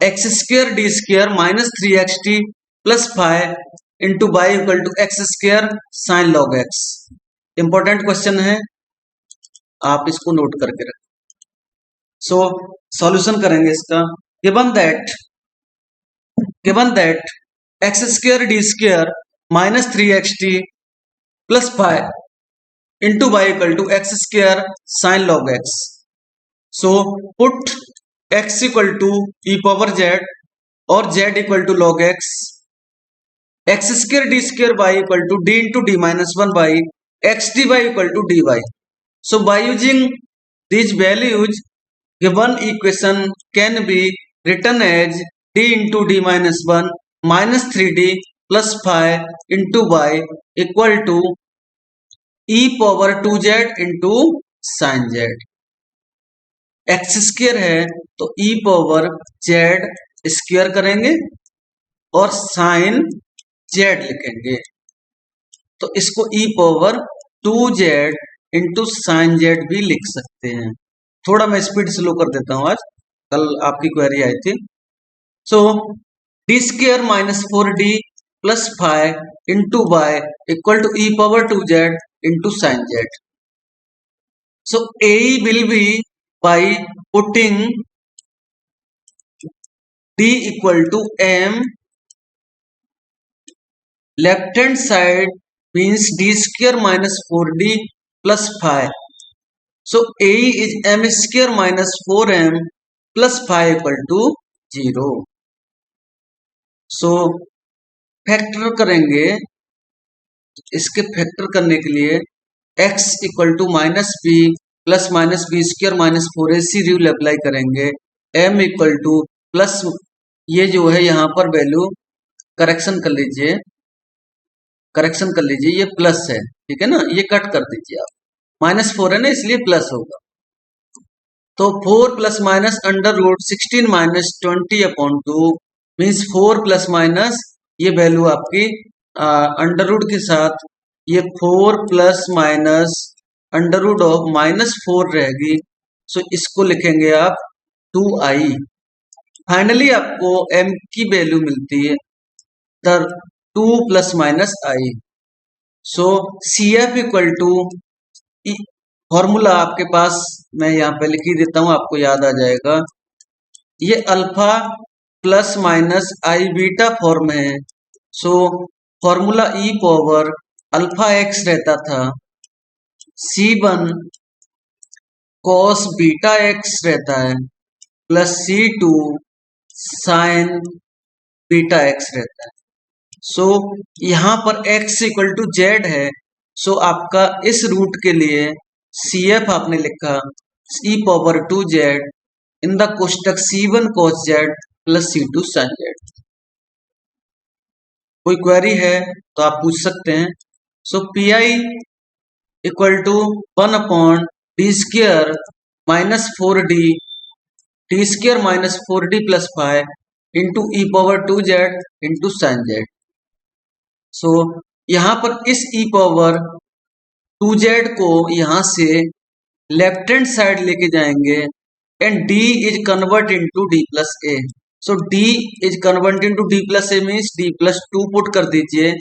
X square D square minus 3xt plus 5 into y equal to x square sine log x. Important question है, आप इसको note करके रखें। सो solution करेंगे इसका। Given that x square D square minus 3xt plus 5 into y equal to x square sine log x. So put x equal to e power z और z equal to log x, x square D square y equal to D into D minus 1 by x D y equal to D y. So by using these values, given equation can be written as d into d minus 1 minus 3d plus 5 into y equal to e power 2z into sin z। X square है तो e power z square करेंगे और sign z लिखेंगे, तो इसको e power 2z into sine z भी लिख सकते हैं। थोड़ा मैं स्पीड स्लो कर देता हूं, आज कल आपकी क्वेरी आई थी। So D square minus 4d plus 5 into y equal to e power 2z into sine z। So A will be by putting d equal to m, left hand side means d square minus 4d plus 5. So A is m square minus 4m plus 5 equal to 0. So factor करेंगे, इसके factor करने के लिए x equal to minus b plus minus b square minus 4ac rule apply करेंगे। m equal to plus, ये जो है यहाँ पर वैल्यू करेक्शन कर लीजिए, ये प्लस है, ठीक है ना, ये कट कर दीजिए आप, माइनस 4 है ना इसलिए प्लस होगा। तो 4 plus minus under root 16 minus 20 upon 2 means 4 plus minus, ये वैल्यू आपकी अंडर रूट के साथ ये 4 plus minus under root of minus 4 रहेगी। सो इसको लिखेंगे आप 2i। फाइनली आपको m की वैल्यू मिलती है 2 plus minus i। So CF equal to, formula आपके पास मैं यहाँ पे लिख ही देता हूँ, आपको याद आ जाएगा। ये अल्फा प्लस माइनस आई बीटा फॉर्म है। सो फॉर्मूला ई पावर अल्फा एक्स रहता था, C1 कॉस बीटा एक्स रहता है plus C2 sign beta x रहता है। सो यहाँ पर x इक्वल टू जेड है। सो आपका इस रूट के लिए CF आपने लिखा e power 2z in the कोष्टक C1 cos z plus C2 sin z। कोई क्वेरी है तो आप पूछ सकते हैं। So Pi equal to 1 upon D square minus 4d, D square minus 4d plus 5 into e power 2z into sine z। So यहाँ पर इस e पावर 2z को यहाँ से लेफ्ट हैंड साइड लेके जाएंगे and d is convert into d plus a। So d is convert into d plus a means d plus 2 put कर दीजिए,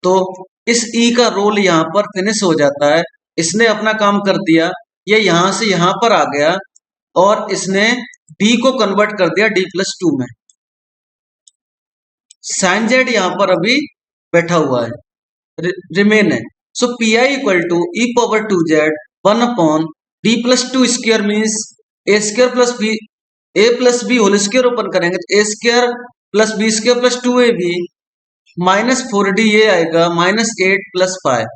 तो इस e का रोल यहाँ पर फिनिश हो जाता है। इसने अपना काम कर दिया, ये यहाँ से यहाँ पर आ गया और इसने d को कन्वर्ट कर दिया d प्लस 2 में। साइन z यहाँ पर अभी बैठा हुआ है, रिमेन है। So Pi equal to e power 2z 1 upon d plus 2 square means a square plus b, a plus b whole square open करेंगे तो a square plus b square plus 2ab minus 4d, ये आएगा minus 8 plus 5,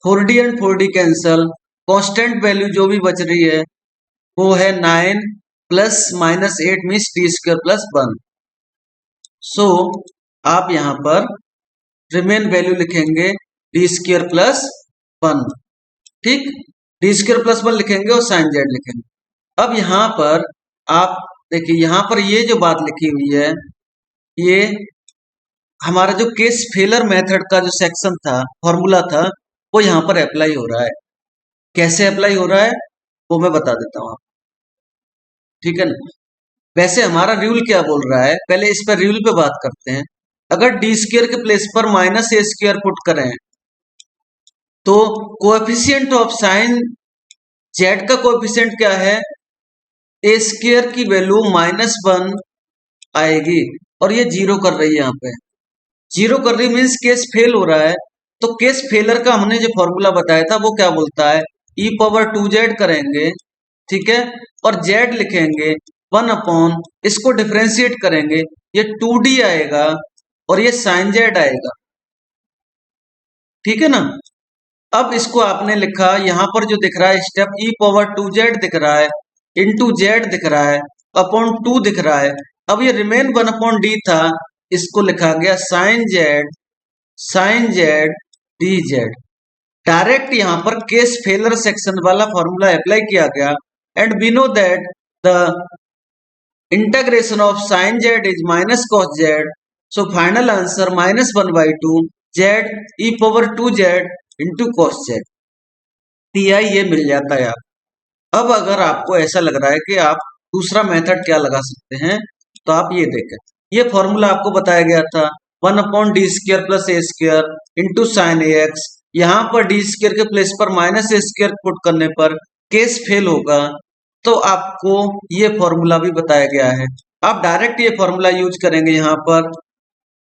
4d and 4d cancel, constant value जो भी बच रही है वो है 9 plus minus 8 means d square plus 1। So आप यहाँ पर रिमेन वैल्यू लिखेंगे डी स्क्र प्लस 1, ठीक, डी स्क्र प्लस 1 लिखेंगे और साइन जेड लिखेंगे। अब यहाँ पर आप देखिए, यहाँ पर ये जो बात लिखी हुई है, ये हमारा जो केस फेलर मेथड का जो सेक्शन था, फॉर्मूला था, वो यहाँ पर अप्लाई हो रहा है। कैसे अप्लाई हो रहा है वो मैं बता देता हूँ, ठीक है ना। वैसे हमारा रूल क्या बोल रहा है, पहले इस पर रूल पे बात करते हैं। अगर डी स्क्वायर के प्लेस पर माइनस ए स्क्वायर पुट करें तो कोएफिशिएंट ऑफ साइन जेड का कोएफिशिएंट क्या है, ए स्क्वायर की वैल्यू -1 आएगी और ये जीरो कर रही है, यहाँ पे जीरो कर रही मीन्स केस फेल हो रहा है। तो केस फेलर का हमने जो फॉर्मूला बताया था वो क्या बोलता है, e पावर 2z करेंगे, ठीक है, और z लिखेंगे 1 इसको डिफरेंशिएट करेंगे, ये 2d आएगा और ये साइन z आएगा, ठीक है ना। अब इसको आपने लिखा, यहां पर जो दिख रहा है स्टेप e पावर 2z दिख रहा है, इंटू z दिख रहा है, अपॉन 2 दिख रहा है। अब ये रिमेन 1/d था, इसको लिखा गया sine z D z. Direct यहां पर केस फेलर सेक्शन वाला फॉर्मूला अप्लाई किया गया, and we know that the integration of sine z is minus cos z, so final answer -1/2 z e power 2z into cos z, pi ये मिल जाता है। अब अगर आपको ऐसा लग रहा है कि आप दूसरा मेथड क्या लगा सकते हैं, तो आप ये देखें, ये फॉर्मूला आपको बताया गया था 1/d स्क्वायर प्लस ए स्क्वायर इंटू साइन ए एक्स। यहाँ पर डी स्क्वायर के प्लेस पर माइनस ए स्क्वायर पुट करने पर केस फेल होगा, तो आपको ये फॉर्मूला भी बताया गया है। आप डायरेक्ट ये फॉर्मूला यूज करेंगे यहाँ पर,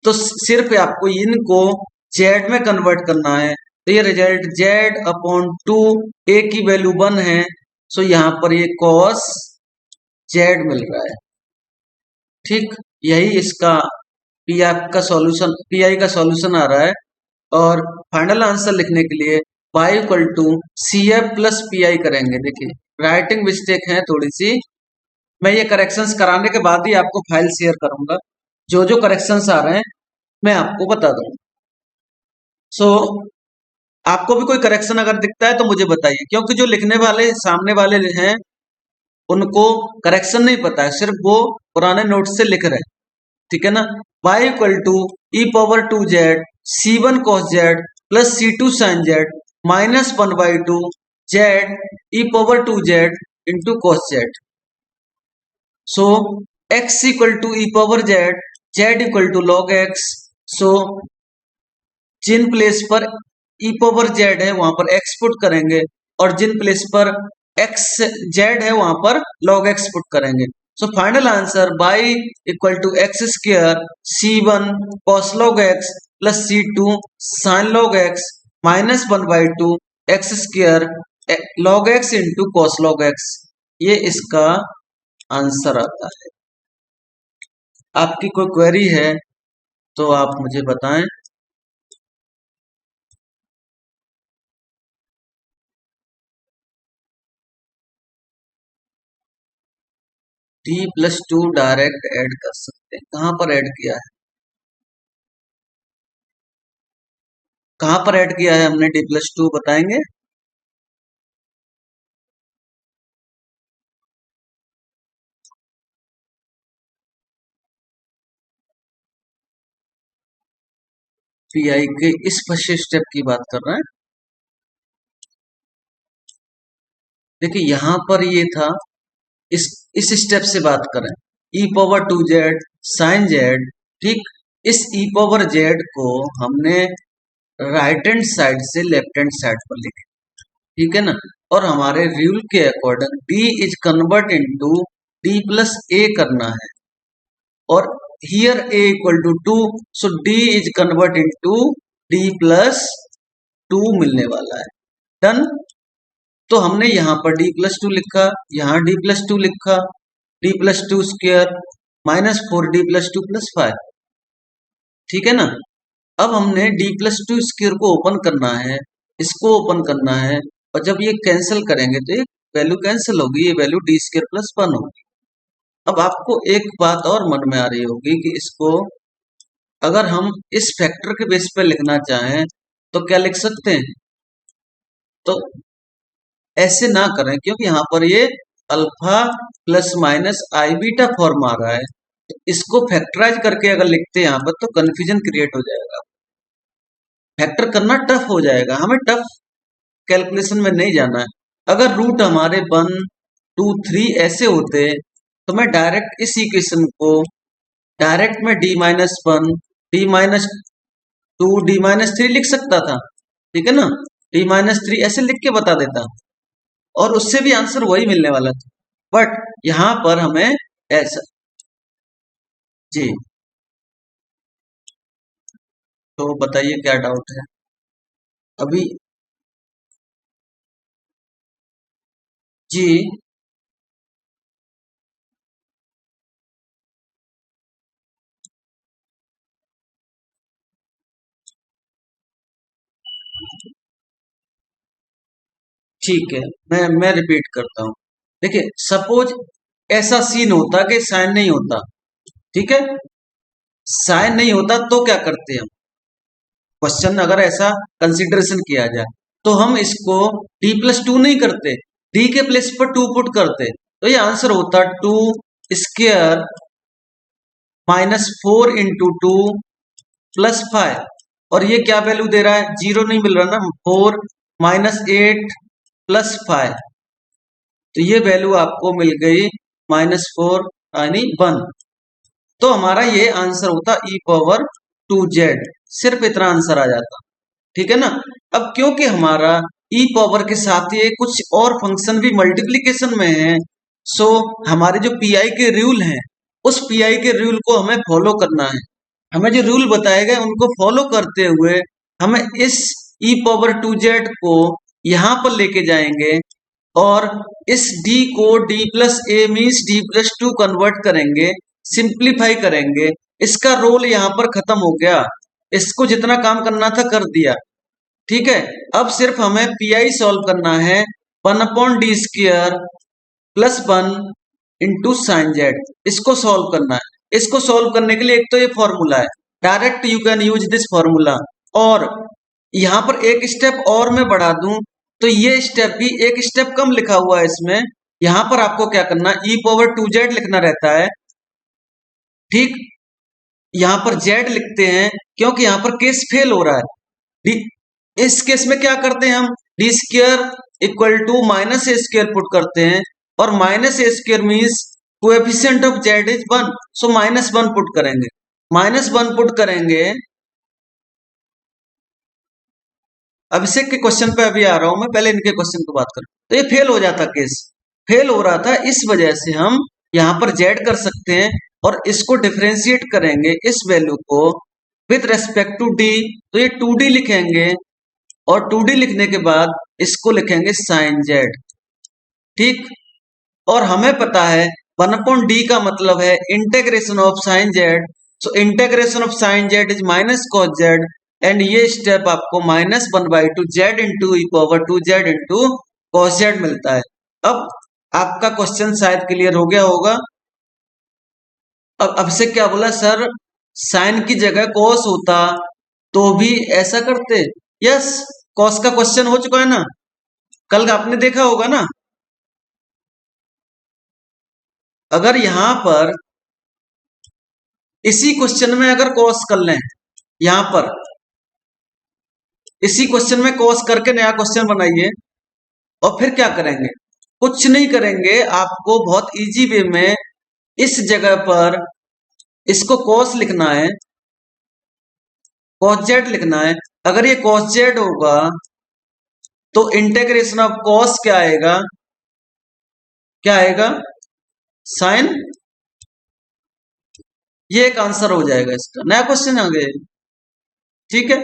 तो सिर्फ आपको इनको जेड में कन्वर्ट करना है, तो ये रिजल्ट z/2 a की वैल्यू 1 है, सो यहाँ पर ये cos z मिल रहा है, ठीक। यही इसका पी का सॉल्यूशन आ रहा है। और फाइनल आंसर लिखने के लिए y = CF + PI करेंगे। देखिए राइटिंग मिस्टेक है थोड़ी सी, मैं ये करेक्शंस कराने के बाद ही आपको फाइल शेयर करूंगा, जो जो करेक्शंस आ रहे हैं मैं आपको बता दूंगा। सो आपको भी कोई करेक्शन अगर दिखता है तो मुझे बताइए, क्योंकि जो लिखने वाले सामने वाले हैं उनको करेक्शन नहीं पता है, सिर्फ वो पुराने नोट से लिख रहे हैं, ठीक है ना। y = e power 2z c1 cos z plus c2 sin z -1/2 z e power 2z into cos z। सो x = e power z log x। सो जिन प्लेस पर e पावर z है वहां पर x पुट करेंगे, और जिन प्लेस पर x z है वहां पर log x पुट करेंगे। सो final answer y = x² c1 cos log x plus c2 sin log x -1/2 x² log x into cos log x, ये इसका आंसर आता है। आपकी कोई क्वेरी है तो आप मुझे बताएं। d+2 डायरेक्ट ऐड कर सकते हैं, कहां पर ऐड किया है, कहां पर ऐड किया है हमने d+2 बताएंगे। पी के इस फर्स्ट स्टेप की बात कर रहे हैं। देखिए यहां पर ये था, इस स्टेप से बात करें, e power 2z sin z, ठीक। इस e पावर z को हमने राइट हैंड साइड से लेफ्ट हैंड साइड पर लिखे, ठीक है ना। और हमारे रूल के according d is convert into d+a करना है, और here a = 2, so d is convert into d+2 मिलने वाला है। डन। तो हमने यहाँ पर d+2 लिखा, यहाँ d+2 लिखा, d+2 स्क्वायर -4d+2 + 5, ठीक है ना। अब हमने d+2 स्क्वायर को ओपन करना है, इसको ओपन करना है, और जब ये कैंसिल करेंगे तो ये वैल्यू कैंसिल होगी, ये वैल्यू d² + 1 होगी। अब आपको एक बात और मन में आ रही होगी कि इसको अगर हम इस फैक्टर के बेस पे लिखना चाहें तो क्या लिख सकते हैं, तो ऐसे ना करें, क्योंकि यहाँ पर ये अल्फा प्लस माइनस आई बीटा फॉर्म आ रहा है, तो इसको फैक्टराइज करके अगर लिखते हैं यहाँ पर तो कंफ्यूजन क्रिएट हो जाएगा, फैक्टर करना टफ हो जाएगा, हमें टफ कैलकुलेशन में नहीं जाना है। अगर रूट हमारे 1, 2, 3 ऐसे होते तो मैं डायरेक्ट इस इक्वेशन को डायरेक्ट में d-1 d-2 d-3 लिख सकता था, ठीक है ना, d-3 ऐसे लिख के बता देता और उससे भी आंसर वही मिलने वाला था, बट यहां पर हमें ऐसा जी। तो बताइए क्या डाउट है अभी जी। ठीक है, मैं रिपीट करता हूं। देखिए सपोज ऐसा सीन होता कि साइन नहीं होता, ठीक है, साइन नहीं होता तो क्या करते हैं हम, क्वेश्चन अगर ऐसा कंसिडरेशन किया जाए तो हम इसको d+2 नहीं करते, d के प्लेस पर 2 पुट करते, तो ये आंसर होता 2 स्क्वायर -4 इंटू 2 प्लस 5, और ये क्या वैल्यू दे रहा है, 0 नहीं मिल रहा ना, 4 -8 प्लस 5, तो ये वैल्यू आपको मिल गई -4 यानी 1। तो हमारा ये आंसर होता e⁻²z, सिर्फ इतना आंसर आ जाता, ठीक है ना। अब क्योंकि हमारा e पावर के साथ ये कुछ और फंक्शन भी मल्टीप्लिकेशन में है, सो हमारे जो पीआई के रूल हैं उस पीआई के रूल को हमें फॉलो करना है। हमें जो रूल बताए गए उनको फॉलो करते हुए हमें इस e⁻²z को यहां पर लेके जाएंगे और इस d को d+a मीन्स d+2 कन्वर्ट करेंगे, सिंप्लीफाई करेंगे, इसका रोल यहां पर खत्म हो गया, इसको जितना काम करना था कर दिया, ठीक है। अब सिर्फ हमें पीआई सॉल्व करना है, 1/d² plus 1 into sine Z, इसको सॉल्व करना है। इसको सॉल्व करने के लिए एक तो ये फॉर्मूला है, direct you can use this formula, और यहां पर एक स्टेप और मैं बढ़ा दूं तो ये स्टेप भी एक स्टेप कम लिखा हुआ है इसमें। यहां पर आपको क्या करना, e⁻²z लिखना रहता है, ठीक, यहां पर z लिखते हैं क्योंकि यहां पर केस फेल हो रहा है। इस केस में क्या करते हैं हम, d² equal to -a² put करते हैं, और -a² means coefficient of z is 1, so -1 put करेंगे, -1 पुट करेंगे। अभिषेक के क्वेश्चन पे अभी आ रहा हूं मैं, पहले इनके क्वेश्चन को बात करूं, तो ये फेल हो जाता, केस फेल हो रहा था, इस वजह से हम यहां पर z कर सकते हैं और इसको डिफरेंशिएट करेंगे इस वैल्यू को विथ रेस्पेक्ट टू d, तो ये 2d लिखेंगे और 2d लिखने के बाद इसको लिखेंगे साइन z, ठीक। और हमें पता है 1/d का मतलब है integration of sine z, so integration of sine z is -cos z, and ये स्टेप आपको -1/2 z into e⁻²z into cos z मिलता है। अब आपका क्वेश्चन शायद क्लियर हो गया होगा। अब से क्या बोला सर, साइन की जगह कॉस होता तो भी ऐसा करते, यस, कॉस का क्वेश्चन हो चुका है ना, कल आपने देखा होगा ना। अगर यहां पर इसी क्वेश्चन में अगर कॉस कर लें, यहां पर इसी क्वेश्चन में कॉस करके नया क्वेश्चन बनाइए, और फिर क्या करेंगे, कुछ नहीं करेंगे, आपको बहुत इजी वे में इस जगह पर इसको कॉस लिखना है, cos z लिखना है। अगर ये cos z होगा तो इंटेग्रेशन ऑफ cos क्या आएगा, क्या आएगा, साइन, ये एक आंसर हो जाएगा इसका, नया क्वेश्चन आ गया, ठीक है।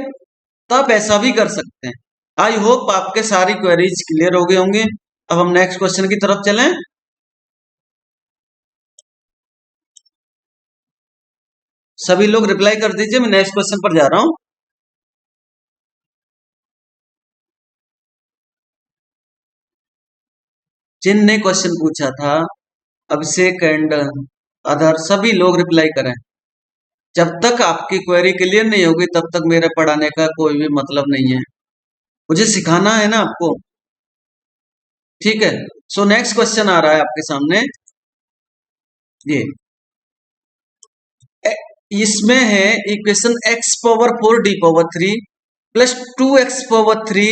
तो आप ऐसा भी कर सकते हैं। आई होप आपके सारी क्वेरीज क्लियर हो गए होंगे। अब हम नेक्स्ट क्वेश्चन की तरफ चलें। सभी लोग रिप्लाई कर दीजिए, मैं नेक्स्ट क्वेश्चन पर जा रहा हूं। जिनने क्वेश्चन पूछा था, अभिषेक एंड अदर, सभी लोग रिप्लाई करें। जब तक आपकी क्वेरी क्लियर नहीं होगी तब तक मेरे पढ़ाने का कोई भी मतलब नहीं है, मुझे सिखाना है ना आपको, ठीक है। सो नेक्स्ट क्वेश्चन आ रहा है आपके सामने, ये इसमें है equation x⁴d⁻3 plus 2x⁴3d²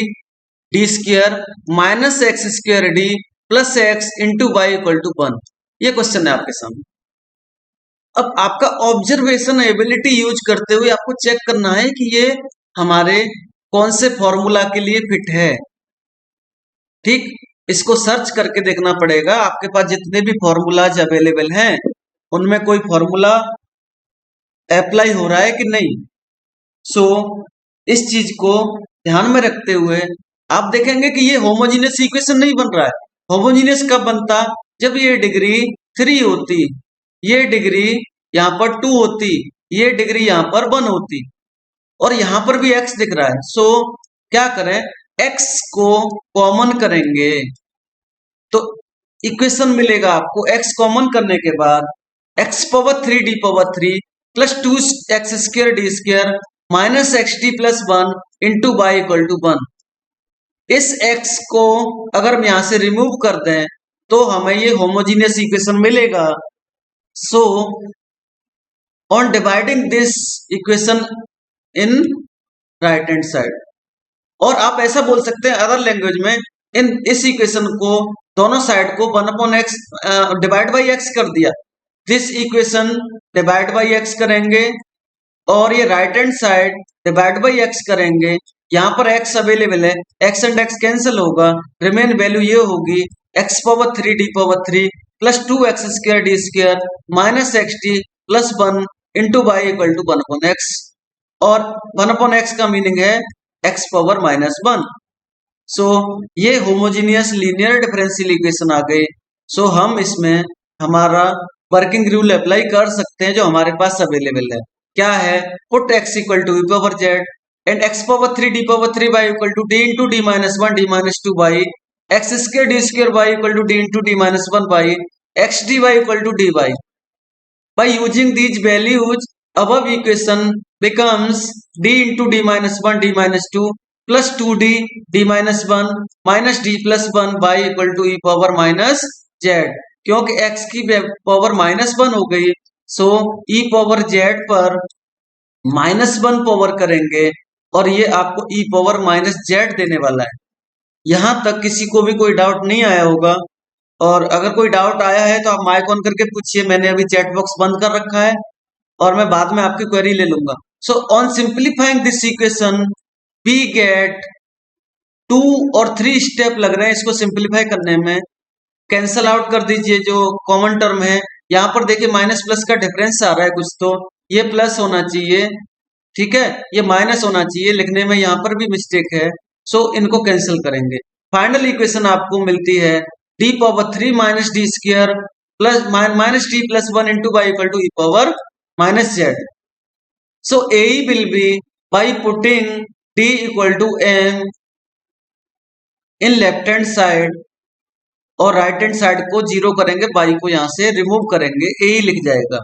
-x² d plus x into y equal to 1। ये क्वेश्चन है आपके सामने। अब आपका ऑब्जर्वेशन एबिलिटी यूज करते हुए आपको चेक करना है कि ये हमारे कौन से फॉर्मूला के लिए फिट है। ठीक, इसको सर्च करके देखना पड़ेगा आपके पास जितने भी फॉर्मूलाज अवेलेबल हैं उनमें कोई फॉर्मूला अप्लाई हो रहा है कि नहीं। सो इस चीज को ध्यान में रखते हुए आप देखेंगे कि ये होमोजीनियस इक्वेशन नहीं बन रहा है। होमोजीनियस कब बनता? जब ये डिग्री 3 होती, ये डिग्री यहाँ पर 2 होती, ये डिग्री यहाँ पर 1 होती, और यहां पर भी x दिख रहा है। सो क्या करें, x को कॉमन करेंगे तो इक्वेशन मिलेगा आपको। x कॉमन करने के बाद x power 3 d power 3 plus 2x square D square minus x D plus 1 into y equal to 1। इस x को अगर हम यहां से रिमूव कर दें तो हमें ये होमोजीनियस इक्वेशन मिलेगा। So on dividing this equation in right hand side, और आप ऐसा बोल सकते हैं अदर लैंग्वेज में, इस इक्वेशन को दोनों साइड को 1/x डिवाइड बाई x कर दिया। This equation divide by x करेंगे और ये right hand side divide by x करेंगे। यहाँ पर x अवेलेबल है, x एंड x कैंसिल होगा, रिमेन वैल्यू ये होगी x power 3 d power 3 plus 2x square D square minus x D plus 1 into y equal to 1/x, और 1/x का meaning है x पावर -1। सो ये होमोजीनियस लीनियर डिफरेंशियल इक्वेशन आ गई। सो हम इसमें हमारा वर्किंग रूल अप्लाई कर सकते हैं जो हमारे पास अवेलेबल है। क्या है? Put x equal to e power z and x power 3 d power 3 y equal to d into d minus 1 d minus 2 y x स्क्र d स्क्र y equal to d into d minus 1 y x dy equal to dy। By using these values, above equation becomes d into d minus 1 d minus 2 plus 2d d minus 1 minus d plus 1 y equal to e power minus z। क्योंकि x की power -1 हो गई, सो e power z पर -1 power करेंगे और ये आपको e power -z देने वाला है। यहां तक किसी को भी कोई डाउट नहीं आया होगा, और अगर कोई डाउट आया है तो आप माइक ऑन करके पूछिए। मैंने अभी चैट बॉक्स बंद कर रखा है और मैं बाद में आपकी क्वेरी ले लूंगा। So on simplifying this equation we get 2 और 3 स्टेप लग रहे हैं इसको सिंप्लीफाई करने में। कैंसल आउट कर दीजिए जो कॉमन टर्म है। यहाँ पर देखिए माइनस प्लस का डिफरेंस आ रहा है कुछ, तो ये प्लस होना चाहिए, ठीक है, ये माइनस होना चाहिए, लिखने में यहाँ पर भी मिस्टेक है। सो इनको कैंसिल करेंगे। फाइनल इक्वेशन आपको मिलती है d power 3 minus D square plus minus D plus 1 into y equal to e power -z। So A will be by putting d equal to m in left hand side और right hand side को 0 करेंगे, by को यहां से remove करेंगे, ए लिख जाएगा।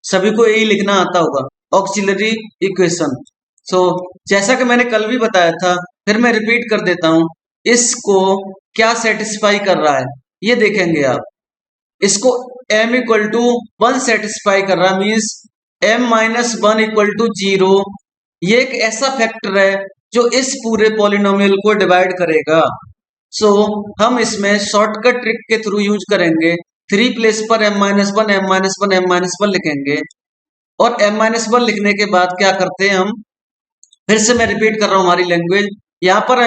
सभी को ए लिखना आता होगा, ऑक्सिलरी इक्वेशन। सो जैसा कि मैंने कल भी बताया था, फिर मैं रिपीट कर देता हूं, इसको क्या सेटिस्फाई कर रहा है ये देखेंगे आप। इसको m इक्वल टू 1 सेटिस्फाई कर रहा है, means m minus 1 equal to 0। ये एक ऐसा फैक्टर है जो इस पूरे पॉलिनोमियल को डिवाइड करेगा। सो हम इसमें शॉर्टकट ट्रिक के थ्रू यूज करेंगे। 3 प्लेस पर m minus 1 m minus 1 m minus 1 लिखेंगे, और m माइनस 1 लिखने के बाद क्या करते हैं हम, फिर से मैं रिपीट कर रहा हूं हमारी लैंग्वेज। यहाँ पर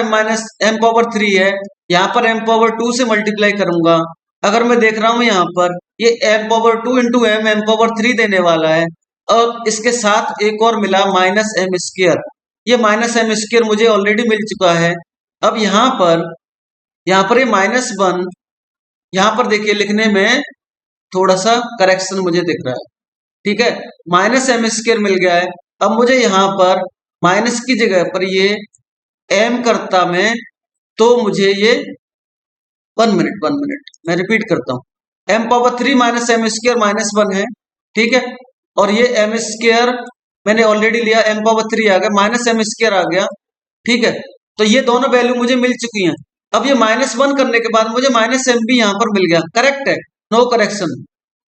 m पावर 3 है, यहाँ पर m पावर 2 से मल्टीप्लाई करूंगा। अगर मैं देख रहा हूं यहाँ पर ये m power 2 into m power 3 देने वाला है, और इसके साथ एक और मिला माइनस m स्क्र। ये माइनस m स्क्र मुझे ऑलरेडी मिल चुका है। अब यहाँ पर ये -1, यहाँ पर देखिए लिखने में थोड़ा सा करेक्शन मुझे दिख रहा है, ठीक है, माइनस m स्क्र मिल गया है। अब मुझे यहाँ पर माइनस की जगह पर ये m करता मैं, तो मुझे ये 1 मिनट मैं रिपीट करता हूँ। m power 3 minus m square minus 1 है, ठीक है, और ये m स्क्र मैंने ऑलरेडी लिया, m पावर 3 आ गया, माइनस m स्क्र आ गया, ठीक है। तो ये दोनों वैल्यू मुझे मिल चुकी हैं। अब ये -1 करने के बाद मुझे माइनस m भी यहाँ पर मिल गया, करेक्ट है, नो करेक्शन,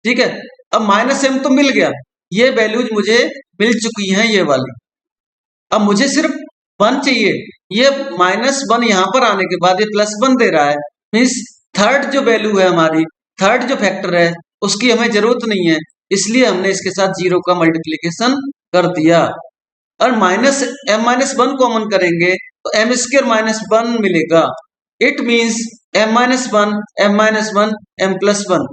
ठीक है। अब माइनस m तो मिल गया, ये वैल्यूज मुझे मिल चुकी हैं ये वाली। अब मुझे सिर्फ 1 चाहिए। ये -1 यहाँ पर आने के बाद ये +1 दे रहा है, मीन्स थर्ड जो वैल्यू है हमारी, थर्ड जो फैक्टर है उसकी हमें जरूरत नहीं है, इसलिए हमने इसके साथ 0 का मल्टीप्लीकेशन कर दिया। और माइनस m-1 कॉमन करेंगे तो m² -1 मिलेगा। It means m-1 m-1 m+1।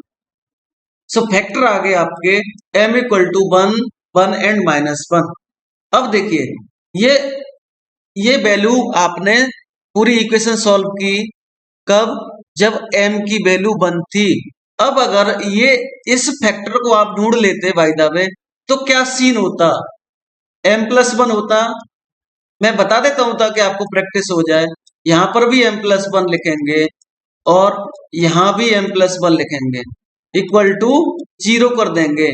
So factor आ गए आपके m = 1 1 एंड -1। अब देखिए ये वैल्यू आपने पूरी इक्वेशन सॉल्व की कब, जब m की वैल्यू 1 थी। अब अगर ये इस फैक्टर को आप ढूंढ लेते बाय द वे तो क्या सीन होता, m+1 होता। मैं बता देता हूं ताकि आपको प्रैक्टिस हो जाए। यहां पर भी m+1 लिखेंगे और यहां भी m+1 लिखेंगे, इक्वल टू 0 कर देंगे।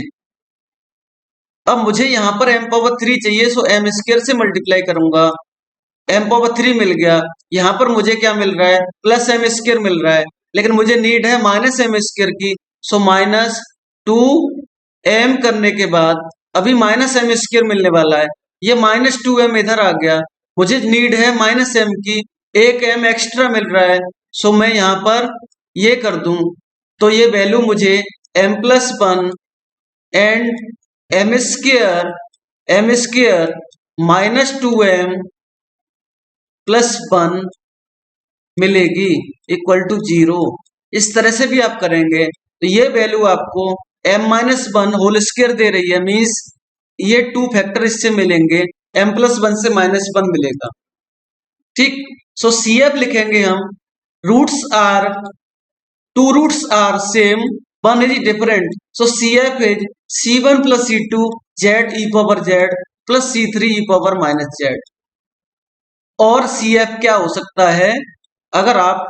अब मुझे यहां पर m⁻³ चाहिए, सो m² से मल्टीप्लाई करूंगा, m⁻³ मिल गया। यहां पर मुझे क्या मिल रहा है, प्लस m² मिल रहा है, लेकिन मुझे नीड है -m² की, सो -2m करने के बाद अभी -m² मिलने वाला है, ये -2m इधर आ गया, मुझे नीड है -m की, एक m एक्स्ट्रा मिल रहा है, सो मैं यहां पर ये कर दूं तो ये वैल्यू मुझे m+1 एंड m² -2m +1 मिलेगी, इक्वल टू 0। इस तरह से भी आप करेंगे तो ये वैल्यू आपको m-1 होल स्क्वायर दे रही है, मीन्स ये 2 फैक्टर इससे मिलेंगे, m+1 से -1 मिलेगा। ठीक, सो CF लिखेंगे हम, two roots are same, one is different, so CF is C1 plus C2 z(e⁻z) plus C3 e⁻−z। और CF क्या हो सकता है, अगर आप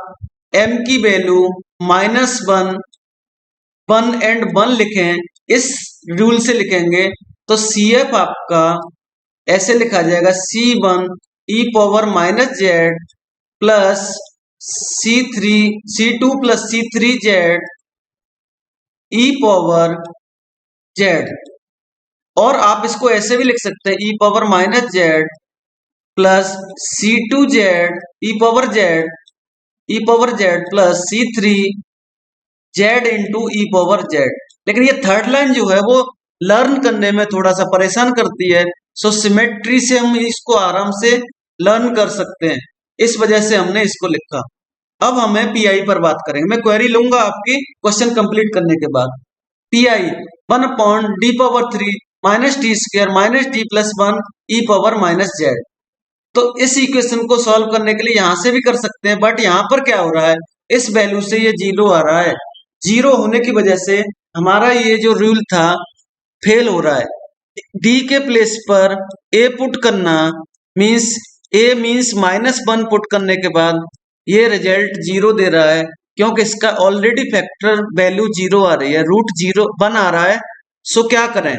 m की वैल्यू -1 1 एंड 1 लिखें, इस रूल से लिखेंगे तो CF आपका ऐसे लिखा जाएगा C1 e⁻−z plus C2 plus C3z e⁻z। और आप इसको ऐसे भी लिख सकते हैं e⁻−z plus C2z e⁻z plus C3z into e⁻z। लेकिन ये थर्ड लाइन जो है वो लर्न करने में थोड़ा सा परेशान करती है, सो सिमेट्री से हम इसको आराम से लर्न कर सकते हैं, इस वजह से हमने इसको लिखा। अब हमें पीआई पर बात करेंगे, मैं क्वेरी लूंगा आपकी क्वेश्चन कंप्लीट करने के बाद। Pi 1/d⁻³ -t² -t+1 e⁻−z। तो इस इक्वेशन को सॉल्व करने के लिए यहां से भी कर सकते हैं, बट यहां पर क्या हो रहा है, इस वैल्यू से ये 0 आ रहा है, 0 होने की वजह से हमारा ये जो रूल था फेल हो रहा है। d के प्लेस पर a पुट करना मीन्स a मीन्स -1 पुट करने के बाद ये रिजल्ट 0 दे रहा है, क्योंकि इसका ऑलरेडी फैक्टर वैल्यू 0 आ रही है, रूट 1 आ रहा है। सो क्या करें,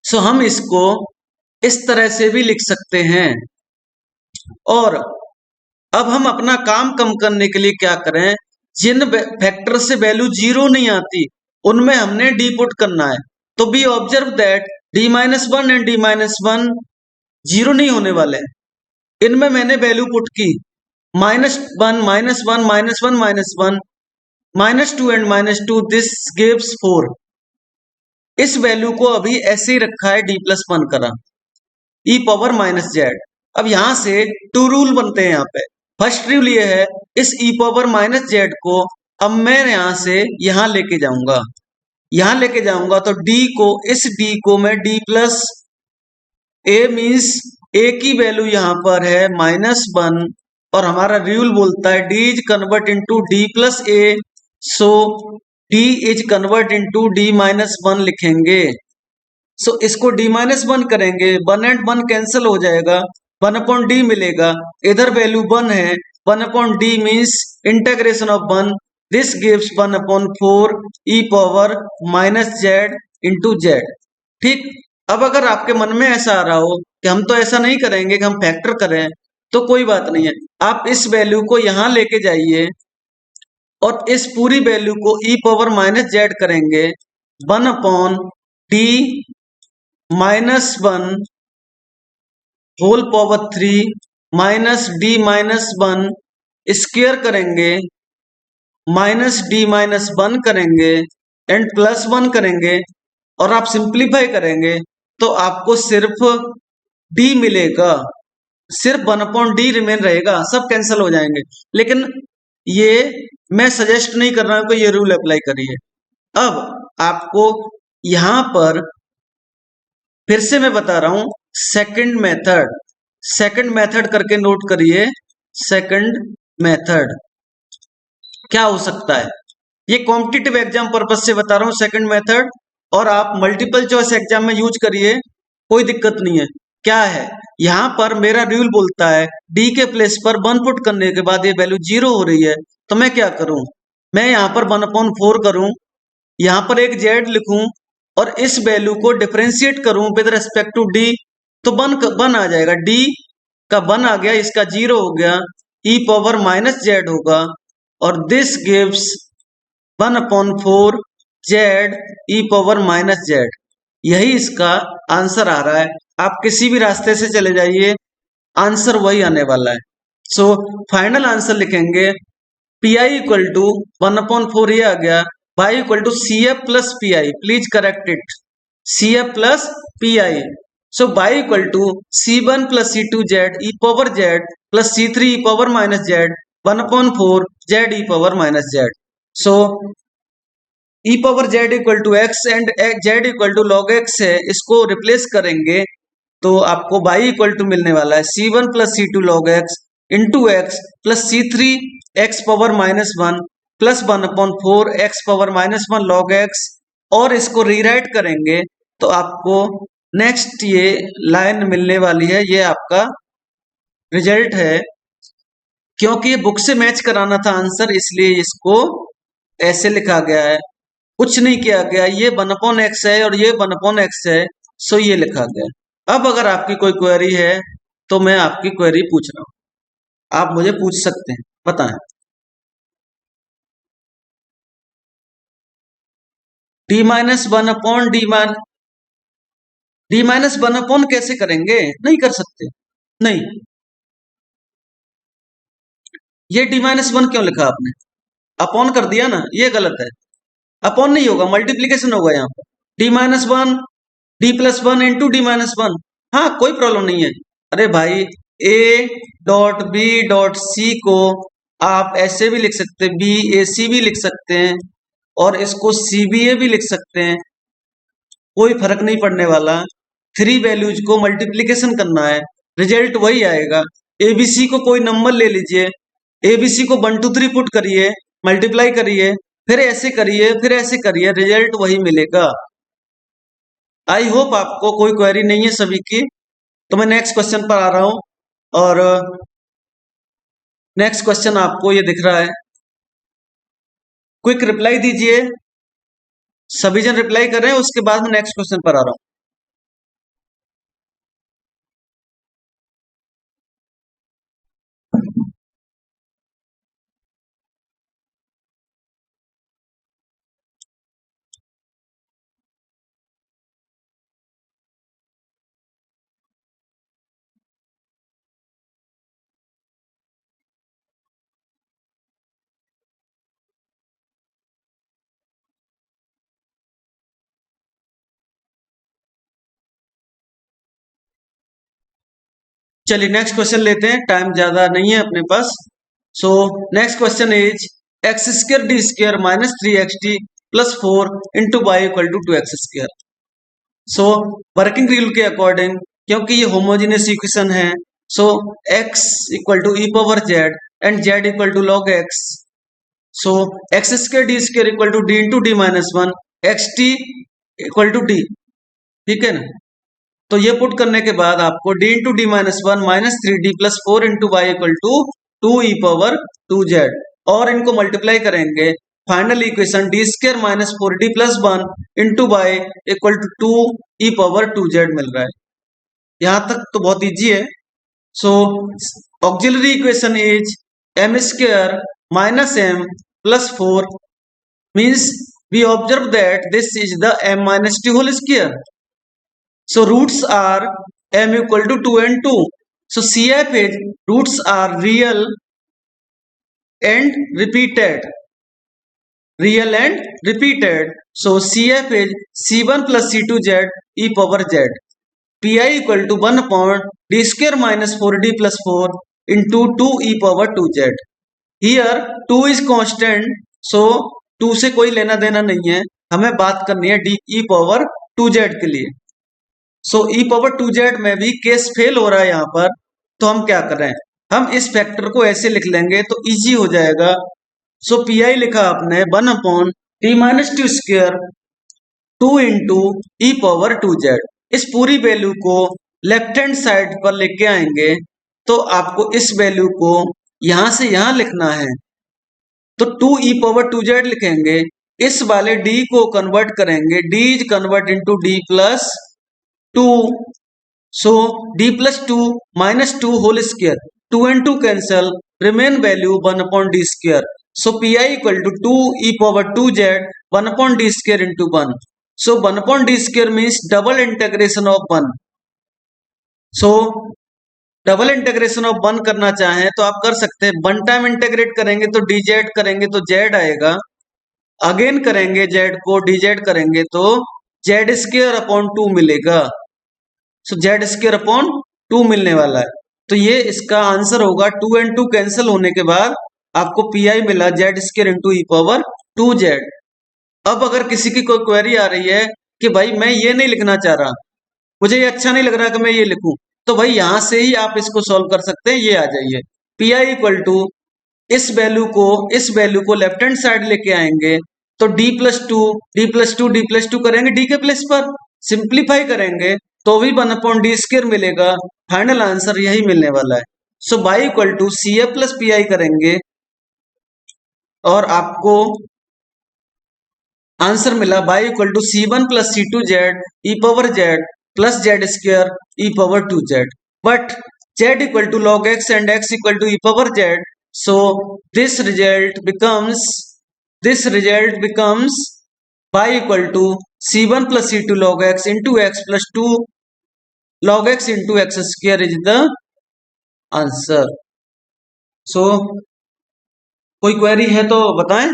सो हम इसको इस तरह से भी लिख सकते हैं। और अब हम अपना काम कम करने के लिए क्या करें, जिन फैक्टर से वैल्यू 0 नहीं आती उनमें हमने d पुट करना है। तो B observe that d-1 and d-1 0 नहीं होने वाले, इनमें मैंने वैल्यू पुट की -1 -1 -1 -2 एंड -2, दिस गिव्स 4। इस वैल्यू को अभी ऐसे ही रखा है d+1 करा e⁻−z। अब यहां से 2 रूल बनते हैं यहाँ पे। फर्स्ट रूल ये है, इस e⁻−z को अब मैं यहां से यहां लेके जाऊंगा, तो इस d को मैं d+a मीन्स a की वैल्यू यहां पर है -1, और हमारा रूल बोलता है d is convert into d+a, so d is convert into d-1 लिखेंगे। सो इसको d-1 करेंगे, 1 एंड 1 कैंसिल हो जाएगा, 1/d मिलेगा, इधर वैल्यू 1 है, 1/d means integration of 1, this gives 1/4 e⁻−z into z। ठीक, अब अगर आपके मन में ऐसा आ रहा हो कि हम तो ऐसा नहीं करेंगे कि हम फैक्टर करें, तो कोई बात नहीं है, आप इस वैल्यू को यहां लेके जाइए और इस पूरी वैल्यू को e⁻−z करेंगे, 1/d -1 whole power 3 -d-1 square करेंगे, -d-1 करेंगे, एंड +1 करेंगे और आप सिंप्लीफाई करेंगे तो आपको सिर्फ डी मिलेगा, सिर्फ 1/d रिमेन रहेगा, सब कैंसिल हो जाएंगे। लेकिन ये मैं सजेस्ट नहीं कर रहा हूं कि ये रूल अप्लाई करिए। अब आपको यहां पर फिर से मैं बता रहा हूं सेकंड मेथड करके नोट करिए। सेकंड मेथड क्या हो सकता है, ये कॉम्पिटिटिव एग्जाम पर्पज से बता रहा हूं सेकंड मेथड, और आप मल्टीपल चॉइस एग्जाम में यूज करिए, कोई दिक्कत नहीं है। क्या है, यहां पर मेरा रूल बोलता है डी के प्लेस पर 1 पुट करने के बाद ये वैल्यू 0 हो रही है, तो मैं क्या करूं, मैं यहां पर 1/4 करूं, यहां पर एक जेड लिखूं और इस वैल्यू को डिफरेंशिएट करूं विद रिस्पेक्ट टू डी, तो बन आ जाएगा, डी का 1 आ गया, इसका 0 हो गया, e पावर -z होगा, और this gives 1/4 z e power -z। यही इसका आंसर आ रहा है। आप किसी भी रास्ते से चले जाइए, आंसर वही आने वाला है। सो फाइनल आंसर लिखेंगे पी आई इक्वल टू 1/4 ये आ गया, y equal to C F plus P I, please correct it, C F plus P I. So y equal to C1 plus C2 z e power z plus C3 e power -z 1/4 z e power -z। So e power z equal to x and z equal to log x है, इसको replace करेंगे तो आपको y equal to मिलने वाला है C1 plus C2 log x into x plus C3 x power -1 plus 1/4 x power -1 log x, और इसको रीराइट करेंगे तो आपको नेक्स्ट ये लाइन मिलने वाली है। ये आपका रिजल्ट है, क्योंकि ये बुक से मैच कराना था आंसर, इसलिए इसको ऐसे लिखा गया है, कुछ नहीं किया गया। ये 1/x है और ये 1/x है, सो ये लिखा गया। अब अगर आपकी कोई क्वेरी है तो मैं आपकी क्वेरी पूछ रहा हूं, आप मुझे पूछ सकते हैं, बताएं। d-1 कैसे करेंगे, नहीं कर सकते, नहीं। ये d-1 क्यों लिखा आपने, अपॉन कर दिया ना, ये गलत है। अपॉन नहीं होगा, मल्टीप्लीकेशन होगा यहाँ पर, d-1 d+1 इंटू d-1। हाँ, कोई प्रॉब्लम नहीं है। अरे भाई, a dot b dot c को आप ऐसे भी लिख सकते हैं, बी ए सी भी लिख सकते हैं, और इसको सी बी ए भी लिख सकते हैं, कोई फर्क नहीं पड़ने वाला। 3 वैल्यूज को मल्टीप्लीकेशन करना है, रिजल्ट वही आएगा। एबीसी को कोई नंबर ले लीजिए, एबीसी को 1 2 3 पुट करिए, मल्टीप्लाई करिए, फिर ऐसे करिए, फिर ऐसे करिए, रिजल्ट वही मिलेगा। आई होप आपको कोई क्वेरी नहीं है सभी की। तो मैं नेक्स्ट क्वेश्चन पर आ रहा हूं, और नेक्स्ट क्वेश्चन आपको ये दिख रहा है, क्विक रिप्लाई दीजिए, सभी जन रिप्लाई कर रहे हैं, उसके बाद मैं नेक्स्ट क्वेश्चन पर आ रहा हूं। चलिए नेक्स्ट क्वेश्चन लेते हैं, टाइम ज्यादा नहीं है अपने पास। So next question is x² d² -3xt plus 4 into y equal to 2x²। So working rule के अकॉर्डिंग, क्योंकि ये होमोजेनियस इक्वेशन है, so x equal to e power z and z equal to log x, so x² d² equal to d into d-1 xt equal to d, ठीक है ना। तो ये put करने के बाद आपको d into d-1 -3d plus 4 into y equal to 2e power 2z, और इनको मल्टीप्लाई करेंगे, final equation d² -4d plus 1 into y equal to 2e power 2z मिल रहा है। यहां तक तो बहुत इजी है। So auxiliary equation is m² -m plus 4 means we observe that this is the m-2 whole square. So roots are m equal to 2 and 2. So CF is roots are real and repeated. real and repeated. So CF is C1 plus C2Z e power Z. Pi equal to 1 upon d square minus 4d plus 4 into 2 e power 2Z. Here 2 is constant, so 2 से कोई लेना देना नहीं है, हमें बात करनी है d e power 2Z के लिए. So e power 2Z में भी केस फेल हो रहा है यहाँ पर, तो हम क्या करें, हम इस फैक्टर को ऐसे लिख लेंगे तो इजी हो जाएगा. सो पी आई लिखा आपने 1 upon T minus two square 2 into e power 2Z. इस पूरी वैल्यू को लेफ्ट हैंड साइड पर लेके आएंगे तो आपको इस वैल्यू को यहां से यहां लिखना है, तो 2 ई पावर 2Z लिखेंगे. इस वाले d को कन्वर्ट करेंगे, d is convert into d plus 2. So d plus 2 minus 2 whole square, 2 and 2 cancel, remain value 1 upon D square. So P I equal to 2 e power 2Z 1 upon D square into 1. So 1 upon D square means double integration of 1. So double integration of 1 करना चाहें तो आप कर सकते हैं. 1 time integrate करेंगे तो dz करेंगे तो z आएगा, अगेन करेंगे z को dz करेंगे तो z स्क्वायर अपॉन 2 मिलेगा. सो z स्क्वायर अपॉन 2 मिलने वाला है, तो ये इसका आंसर होगा. 2 and 2 कैंसिल होने के बाद आपको पी आई मिला z square into e power 2Z. अब अगर किसी की कोई क्वेरी आ रही है कि भाई मैं ये नहीं लिखना चाह रहा, मुझे ये अच्छा नहीं लग रहा कि मैं ये लिखूं, तो भाई यहां से ही आप इसको सॉल्व कर सकते हैं. ये आ जाइए, पी आई इक्वल टू इस वैल्यू को लेफ्ट हैंड साइड लेके आएंगे तो d प्लस टू करेंगे d के प्लेस पर, सिंप्लीफाई करेंगे तो भी 1 अपॉन डी स्क्वायर मिलेगा. फाइनल आंसर यही मिलने वाला है. So y equal to C F plus P I करेंगे और आपको आंसर मिला y equal to C1 plus C2Z e power Z plus Z square e power 2Z. But Z equal to log x and x equal to e power Z. So this result becomes y equal to C1 plus C2 log x into x plus 2 log x into x square is the answer. So कोई query है तो बताएं.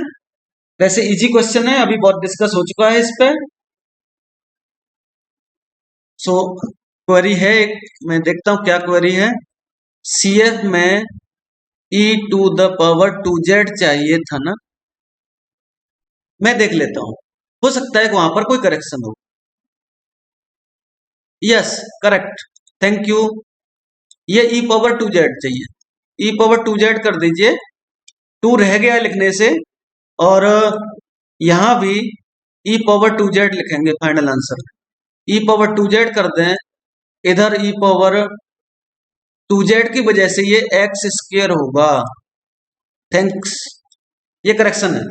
वैसे easy question है, अभी बहुत discuss हो चुका है इस पे. सो क्वेरी है एक, मैं देखता हूं क्या क्वेरी है. CF में e to the power 2Z चाहिए था ना, मैं देख लेता हूं, हो सकता है कि वहां पर कोई करेक्शन हो. Yes correct, thank you. ये e पावर 2Z चाहिए, e पावर 2Z कर दीजिए. 2 रह गया लिखने से, और यहां भी e पावर 2Z लिखेंगे final answer. e power 2Z कर दें, इधर e पावर 2Z की वजह से ये x स्क्वायर होगा. थैंक्स, ये करेक्शन है.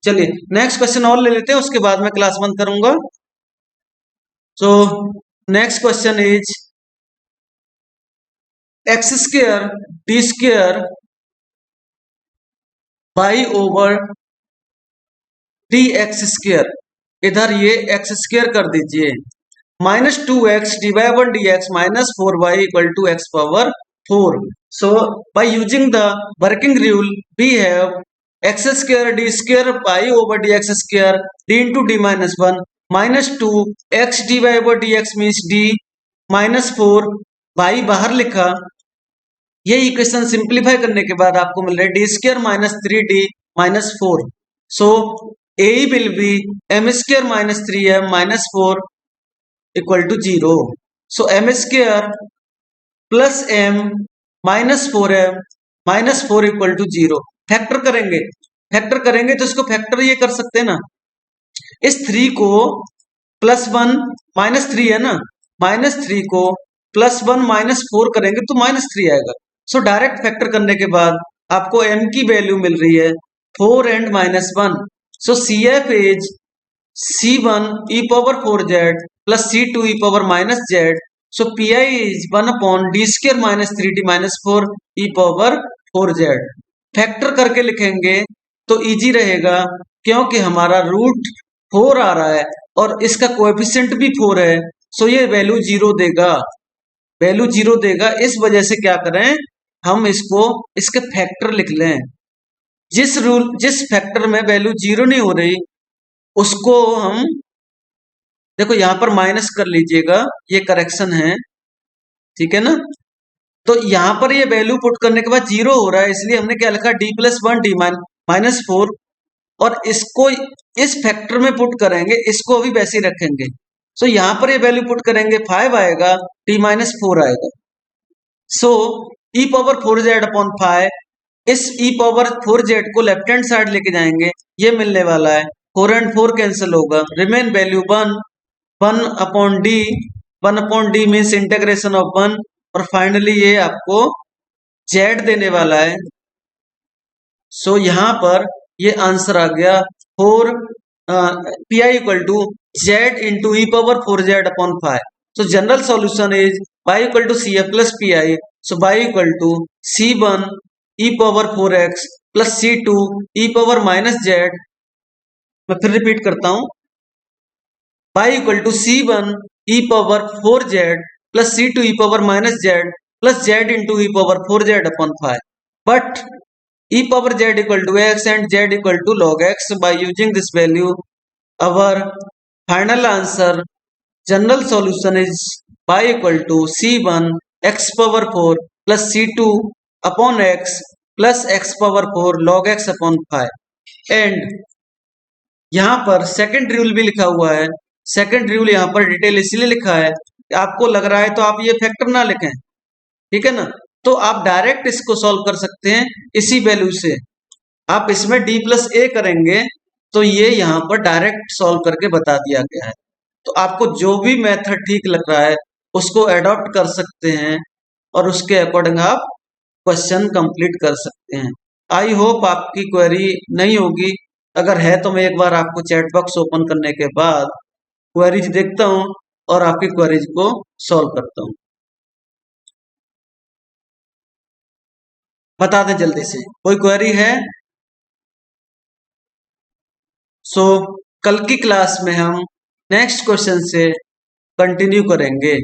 चलिए नेक्स्ट क्वेश्चन और ले लेते हैं, उसके बाद मैं क्लास बंद करूंगा. So next question is x square D square by over D x square. इधर ये x स्क्वायर कर दीजिए, minus 2x divide D x minus 4y equal to x power 4. So by using the working rule we have x square D square by over D x square D into D minus 1 minus 2 x divide D x means d minus 4 y बाहर लिखा. ये equation simplify करने के बाद आपको मिल रहा है D square minus 3d minus 4. So a will be m square minus 3m minus 4 equal to 0. So m square plus m minus 4m minus 4 equal to 0. Factor करेंगे तो इसको फैक्टर ये कर सकते हैं ना. इस 3 को प्लस 1 माइनस 3 है ना, माइनस 3 को प्लस 1 माइनस 4 करेंगे तो माइनस 3 आएगा. सो डायरेक्ट फैक्टर करने के बाद आपको m की वैल्यू मिल रही है 4 and minus 1. So CF is C1 e power 4Z plus C2 e power minus Z. So PI is 1 upon d square minus 3d minus 4 e power 4Z. Factor करके लिखेंगे तो इजी रहेगा, क्योंकि हमारा root 4 आ रहा है और इसका कोएफिशिएंट भी 4 है. सो ये वैल्यू 0 देगा. इस वजह से क्या करें, हम इसको इसके फैक्टर लिख लें. जिस फैक्टर में वैल्यू 0 नहीं हो रही उसको हम, देखो यहां पर माइनस कर लीजिएगा, ये करेक्शन है, ठीक है ना। तो यहां पर ये वैल्यू पुट करने के बाद 0 हो रहा है, इसलिए हमने क्या लिखा, d+1 d-4, और इसको इस फैक्टर में पुट करेंगे, इसको अभी वैसे ही रखेंगे। सो यहां पर ये वैल्यू पुट करेंगे 5 आएगा, t-4 आएगा। सो e⁴z/5, इस e⁴z को लेफ्ट हैंड साइड लेके जाएंगे, ये मिलने वाला है, 4 and 4 कैंसिल होगा, remain value 1, 1/d, 1/d means integration of 1, और फाइनली ये आपको z देने वाला है। सो यहां पर ये आंसर आ गया 4 pi equal to z into e⁴z/5। So general solution is y equal to cf plus pi। So y equal to c1 e⁴x plus c2 e⁻z। मैं फिर रिपीट करता हूं, y equal to c1 e⁴z plus c2 e⁻z plus z into e⁴z/5। But e⁻z equal to x and z equal to log x. By using this value, our final answer, general solution is y equal to c1 x⁴ plus c2 upon x plus x⁴ log x upon 5। and यहाँ पर second rule भी लिखा हुआ है। Second rule यहाँ पर detail इसलिए लिखा है कि आपको लग रहा है तो आप ये फैक्टर ना लिखें, ठीक है ना, तो आप डायरेक्ट इसको सॉल्व कर सकते हैं इसी वैल्यू से। आप इसमें d+a करेंगे तो ये यहाँ पर डायरेक्ट सॉल्व करके बता दिया गया है। तो आपको जो भी मेथड ठीक लग रहा है उसको एडॉप्ट कर सकते हैं और उसके अकॉर्डिंग आप क्वेश्चन कंप्लीट कर सकते हैं। आई होप आपकी क्वेरी नहीं होगी, अगर है तो मैं एक बार आपको चैट बॉक्स ओपन करने के बाद क्वेरीज देखता हूं और आपकी क्वेरीज को सॉल्व करता हूं। बता दें जल्दी से, कोई क्वेरी है? सो कल की क्लास में हम नेक्स्ट क्वेश्चन से कंटिन्यू करेंगे।